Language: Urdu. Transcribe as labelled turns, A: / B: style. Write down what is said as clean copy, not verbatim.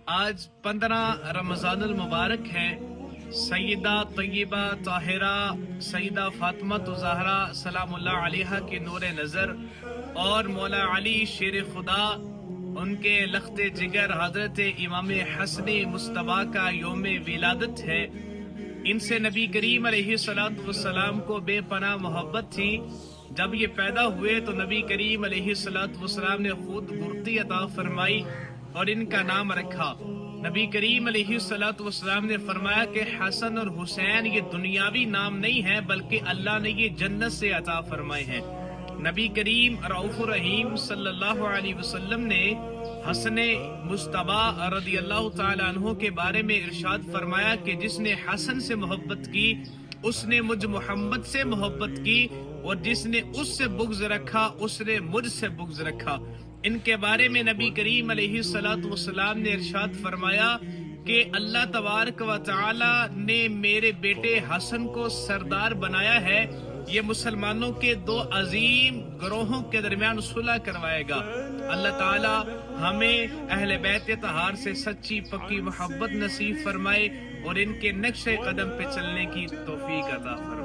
A: آج 15 رمضان المبارک ہے۔ سیدہ طیبہ طاہرہ سیدہ فاطمہ زہرا سلام اللہ علیہا کے نور نظر اور مولا علی شیر خدا ان کے لخت جگر حضرت امام حسن مصطفیٰ کا یوم ولادت ہے۔ ان سے نبی کریم علیہ السلام کو بے پناہ محبت تھی۔ جب یہ پیدا ہوئے تو نبی کریم علیہ السلام نے خود گرتی عطا فرمائی اور ان کا نام رکھا۔ نبی کریم علیہ السلام نے فرمایا کہ حسن اور حسین یہ دنیاوی نام نہیں ہے بلکہ اللہ نے یہ جنت سے عطا فرمائے ہیں۔ نبی کریم رؤوف الرحیم صلی اللہ علیہ وسلم نے حسن مصطفیٰ رضی اللہ تعالیٰ عنہ کے بارے میں ارشاد فرمایا کہ جس نے حسن سے محبت کی اس نے مجھ محمد سے محبت کی، اور جس نے اس سے بغض رکھا اس نے مجھ سے بغض رکھا۔ ان کے بارے میں نبی کریم علیہ السلام نے ارشاد فرمایا کہ اللہ تبارک و تعالی نے میرے بیٹے حسن کو سردار بنایا ہے، یہ مسلمانوں کے دو عظیم گروہوں کے درمیان صلح کروائے گا۔ اللہ تعالی ہمیں اہل بیت طہار سے سچی پکی محبت نصیب فرمائے اور ان کے نقش قدم پہ چلنے کی توفیق عطا فرمائے۔